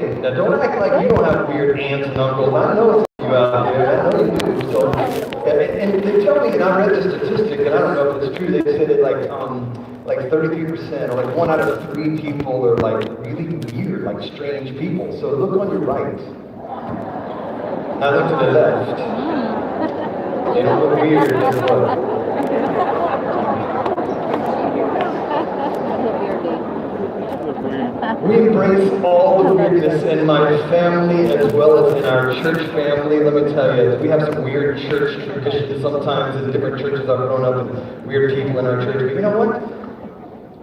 Now don't act like you don't have weird aunts and uncles. I know some of you out there. I know you do. So, and they tell me, and I read the statistic, and I don't know if it's true. They said that like 33% or like 1 out of 3 people are like really weird, like strange people. So look on your right. Now look to the left. They don't look weird. Guess what? We embrace all the weirdness in my family as well as in our church family. Let me tell you, we have some weird church traditions sometimes in different churches. I've grown up with weird people in our church. But you know what?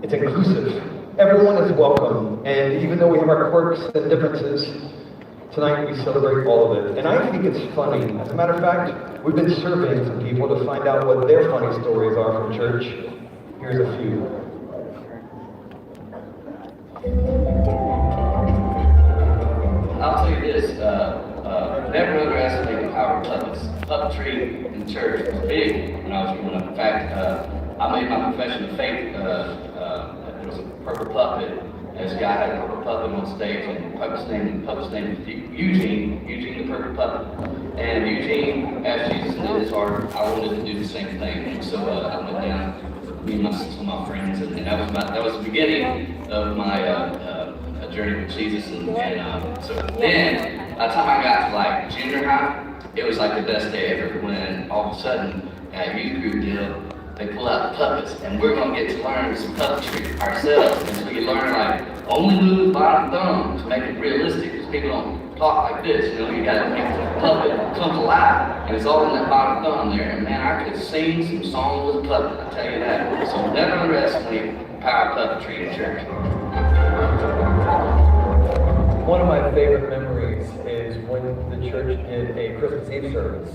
It's inclusive. Everyone is welcome. And even though we have our quirks and differences, tonight we celebrate all of it. And I think it's funny. As a matter of fact, we've been surveying some people to find out what their funny stories are from church. Here's a few. I'll tell you this, never underestimate the power of puppets. Puppetry in church was big when I was growing up. In fact, I made my profession of faith. There was a purple puppet. This guy had a purple puppet on stage, and the puppet's name was Eugene the purple puppet. And Eugene asked Jesus into his heart, I wanted to do the same thing. And so I went down with me and some of my friends, and that was the beginning of my journey with Jesus. And so then, by the time I got to like junior high, it was like the best day ever when all of a sudden at youth group deal, they pull out the puppets, and we're gonna get to learn some puppetry ourselves. And so you learn like only move the bottom thumb to make it realistic, because people don't talk like this. You know, you gotta make the puppet come to life, and it's all in that bottom thumb there. And man, I could sing some songs with a puppet, I tell you that. So never underestimate the power of puppetry in church. One of my favorite memories is when the church did a Christmas Eve service,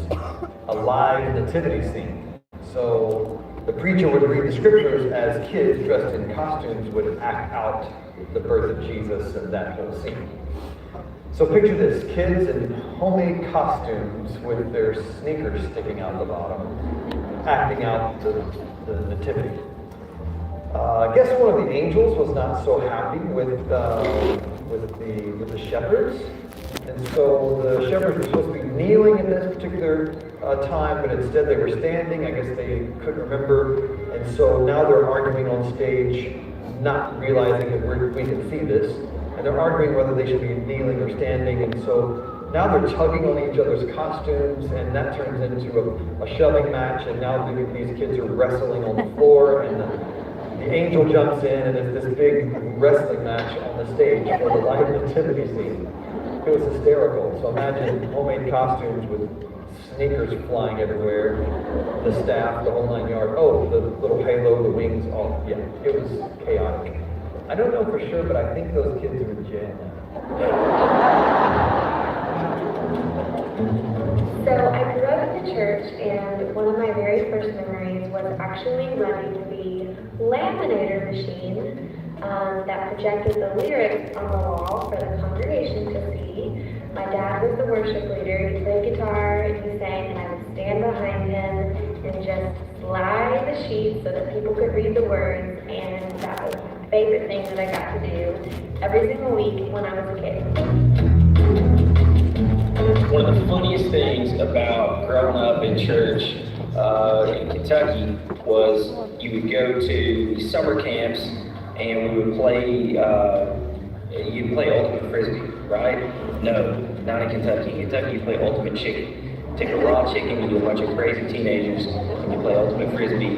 a live nativity scene. So the preacher would read the scriptures as kids dressed in costumes would act out the birth of Jesus and that whole scene. So picture this, kids in homemade costumes with their sneakers sticking out the bottom, acting out the nativity. I guess one of the angels was not so happy with the shepherds, and so the shepherds were supposed to be kneeling at this particular time, but instead they were standing. I guess they couldn't remember, and so now they're arguing on stage, not realizing that we can see this, and they're arguing whether they should be kneeling or standing, and so now they're tugging on each other's costumes, and that turns into a shoving match, and now these kids are wrestling on the floor, and the angel jumps in, and there's this big wrestling match on the stage for the live nativity scene. It was hysterical. So imagine homemade costumes with sneakers flying everywhere, the staff, the whole 9 yards. Oh, the little halo, the wings, all, yeah, it was chaotic. I don't know for sure, but I think those kids are in jail now. So I grew up in the church, and one of my very first memories was actually running the laminator machine that projected the lyrics on the wall for the congregation to see. My dad was the worship leader. He played guitar and he sang, and I would stand behind him and just slide the sheet so that people could read the words, and that was my favorite thing that I got to do every single week when I was a kid. One of the funniest things about growing up in church in Kentucky was you would go to summer camps and we would play, you'd play Ultimate Frisbee, right? No, not in Kentucky. In Kentucky you play Ultimate Chicken. Take a raw chicken, you do a bunch of crazy teenagers, and you play Ultimate Frisbee,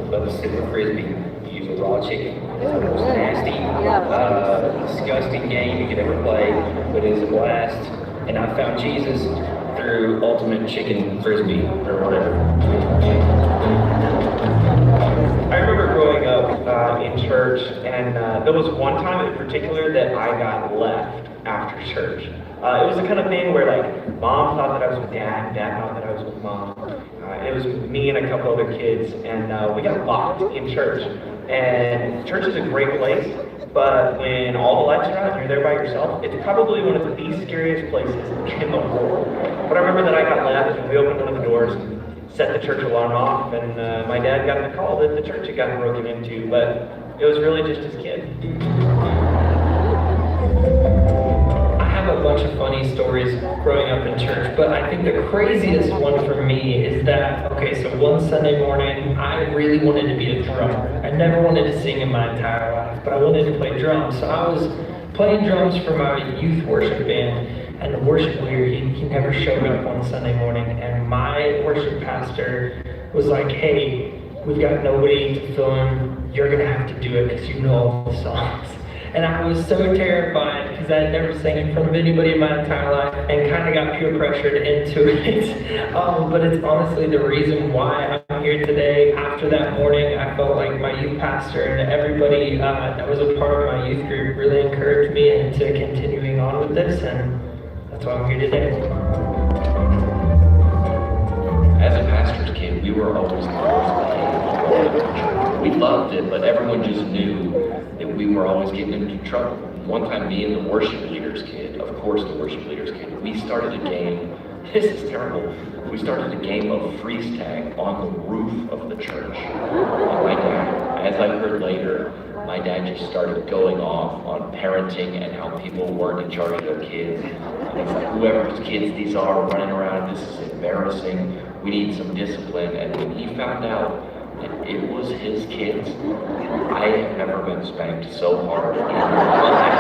but instead of Frisbee, you use a raw chicken. It's the most nasty, disgusting game you could ever play, but it is a blast. And I found Jesus through Ultimate Chicken Frisbee, or whatever. I remember growing up in church, and there was one time in particular that I got left after church. It was the kind of thing where like mom thought that I was with dad, and dad thought that I was with mom. It was me and a couple other kids, and we got locked in church. And church is a great place, but when all the lights are out and you're there by yourself, it's probably one of the scariest places in the world. But I remember that I got left, and we opened one of the doors, set the church alarm off, and my dad got the call that the church had gotten broken into, but it was really just his kid. I funny stories growing up in church, but I think the craziest one for me is that, okay, so one Sunday morning, I really wanted to be a drummer. I never wanted to sing in my entire life, but I wanted to play drums. So I was playing drums for my youth worship band, and the worship leader, he never showed up on Sunday morning, and my worship pastor was like, hey, we've got nobody to fill in, you're gonna have to do it because you know all the songs. And I was so terrified because I had never sang in front of anybody in my entire life and kind of got peer pressured into it. But it's honestly the reason why I'm here today. After that morning, I felt like my youth pastor and everybody that was a part of my youth group really encouraged me into continuing on with this, and that's why I'm here today. As a pastor's kid, we were always the worst behaved. We loved it, but everyone just knew that we were always getting into trouble. One time, me and the worship leader's kid, of course the worship leader's kid, we started a game, this is terrible, we started a game of freeze tag on the roof of the church. And my dad, as I heard later, my dad just started going off on parenting and how people weren't in charge of their kids. And he's like, whoever's kids these are running around, this is embarrassing, we need some discipline. And when he found out that it was his kids, I have never been spanked so hard in my life.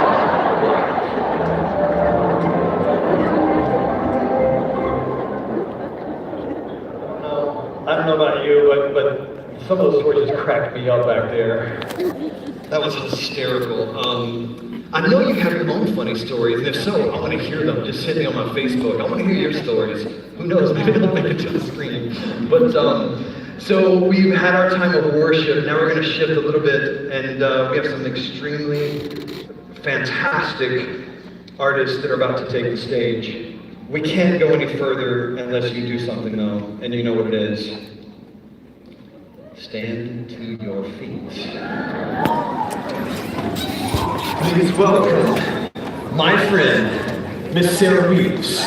I don't know about you, but some of those stories just cracked me up back there. That was hysterical. I know you have your own funny stories, and if so, I want to hear them. Just hit me on my Facebook. I want to hear your stories. Who knows, maybe they'll make it to the screen. But, so we've had our time of worship. Now we're going to shift a little bit, and we have some extremely fantastic artists that are about to take the stage. We can't go any further unless you do something, though, and you know what it is. Stand to your feet. Please welcome my friend, Miss Sarah Reeves.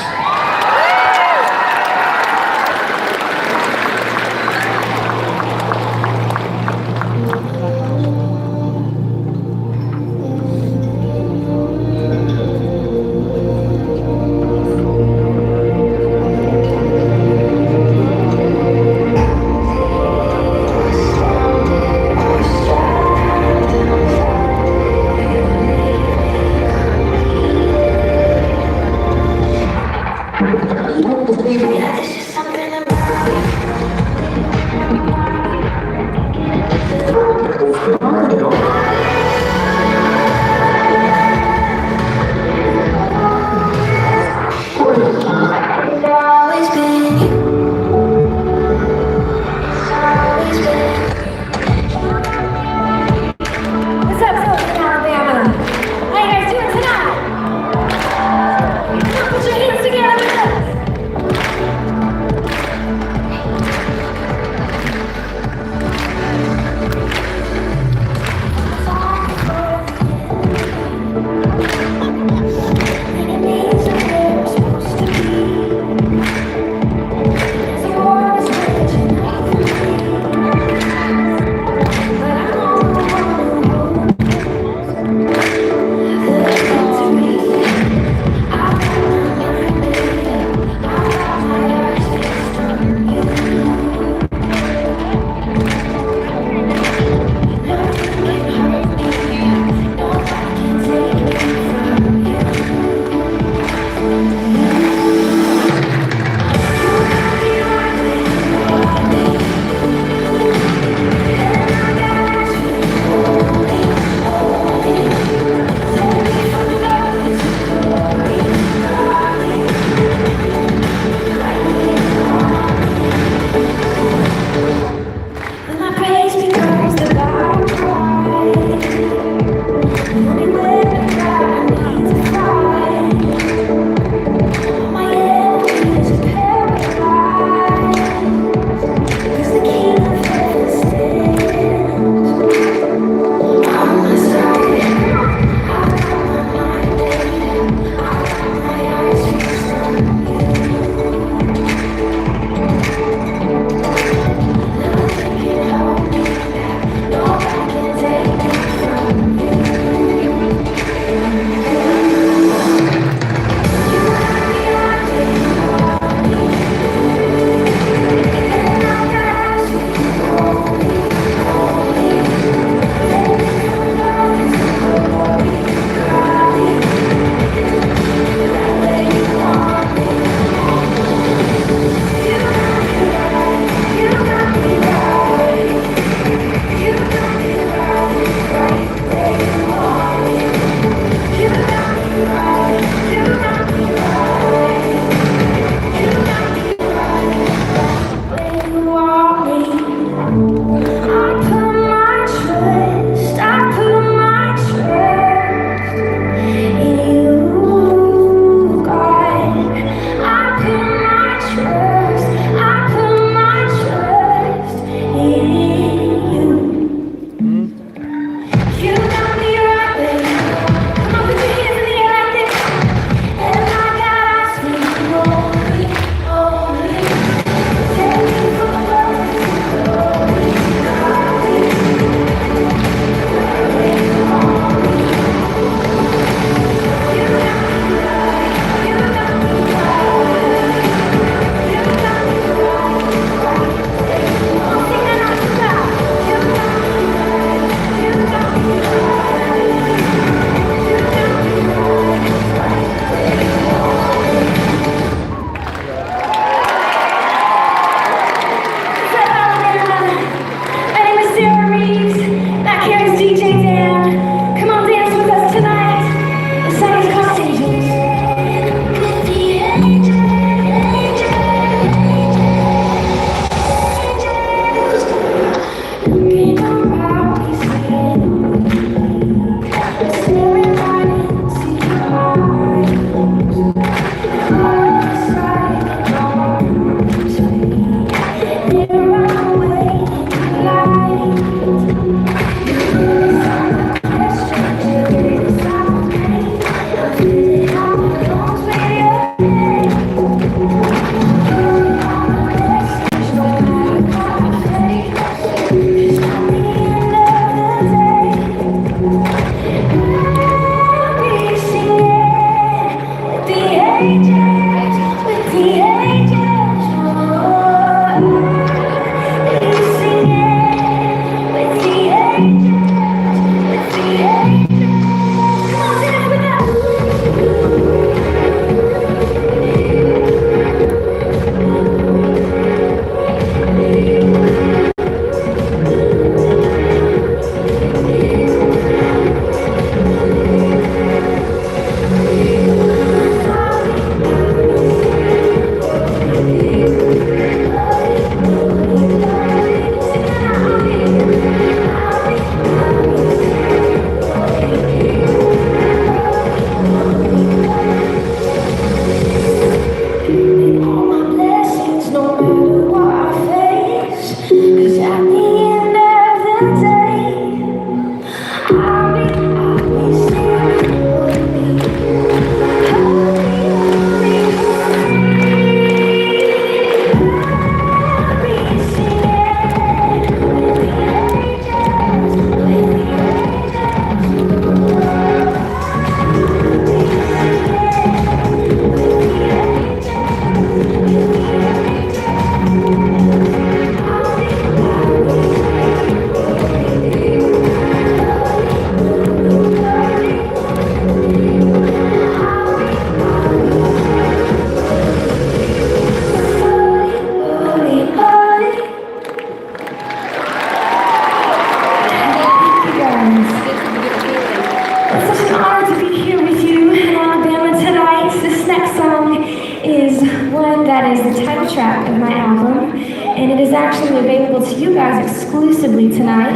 is the title track of my album, and it is actually available to you guys exclusively tonight.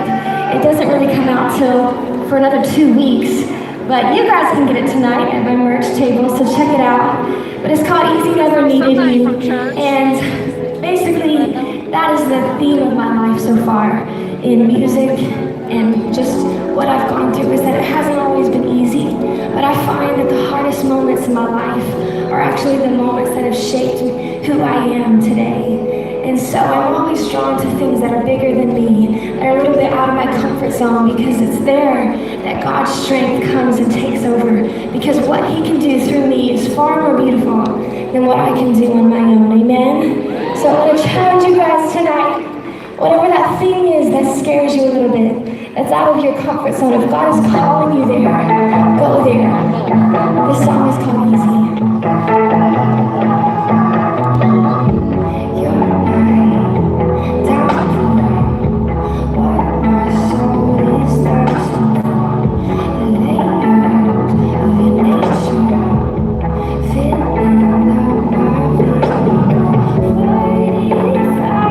It doesn't really come out for another 2 weeks, but you guys can get it tonight at my merch table, so check it out. But it's called Easy Never Needed You, and basically that is the theme of my life so far in music, and just what I've gone through is that it hasn't always been easy, but I find that the hardest moments in my life are actually the moments that have shaped who I am today. And so I'm always drawn to things that are bigger than me, that are a little bit out of my comfort zone, because it's there that God's strength comes and takes over. Because what He can do through me is far more beautiful than what I can do on my own. Amen? So I want to challenge you guys tonight. Whatever that thing is that scares you a little bit, that's out of your comfort zone, if God is calling you there, go there. This song is called Easy. You're my downpour, what my soul is thirsty for, the layers of your nature, filling up my vision, fighting fire.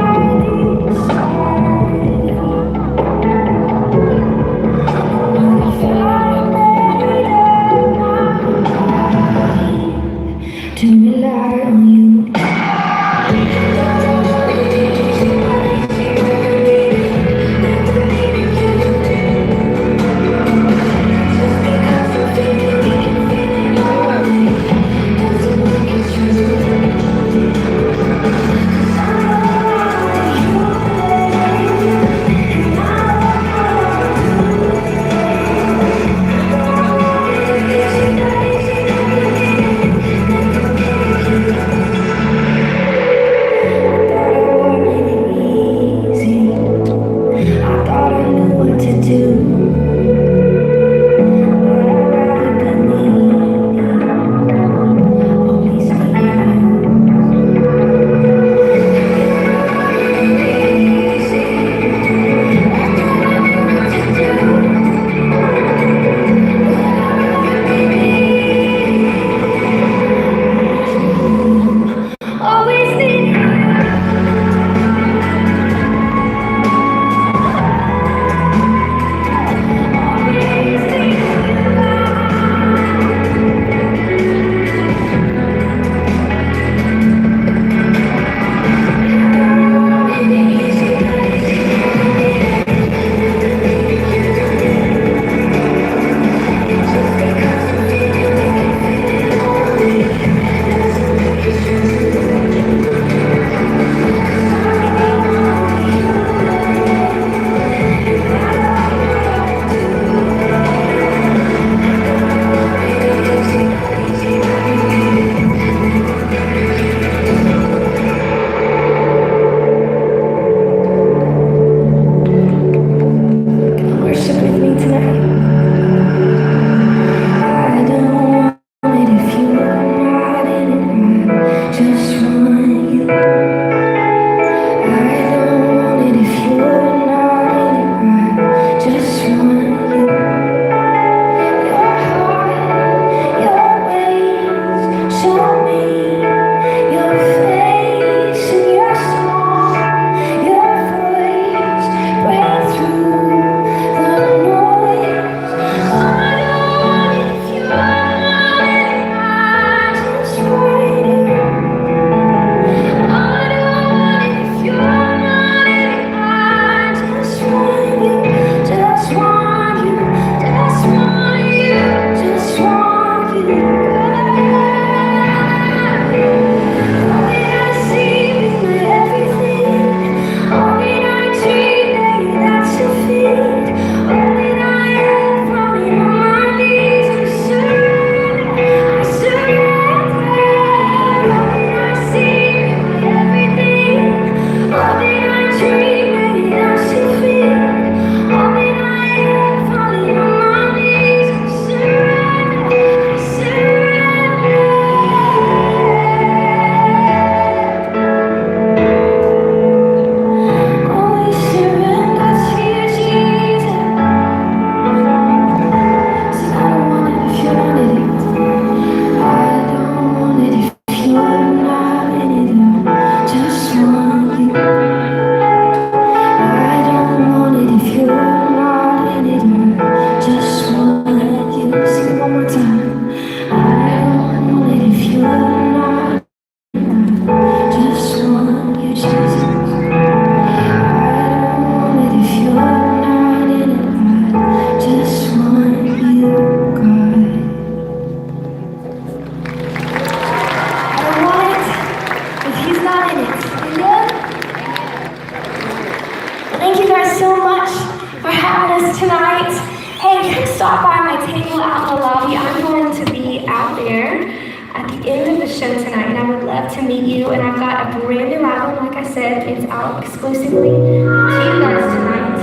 show tonight, and I would love to meet you. And I've got a brand new album, like I said, it's out exclusively to you guys tonight.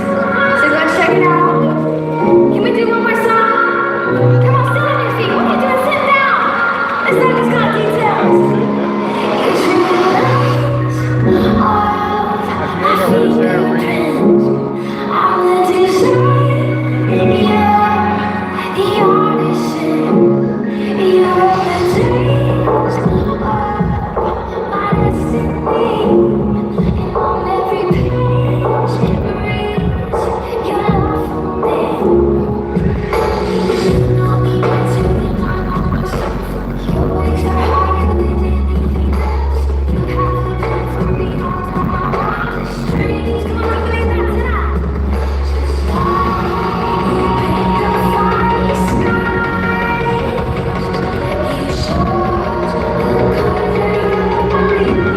So go check it out. Can we do one more song? Come on, stand on your feet. What are you doing? Sit down. This song has got details. It's I'm the design, you're the artisan, you're the dreams of my destiny. And on every page, Reeves, your love for me. You know me better than I know myself. Your ways are higher than anything else. You have the plan for me all the streets. Come on, bring that tonight. You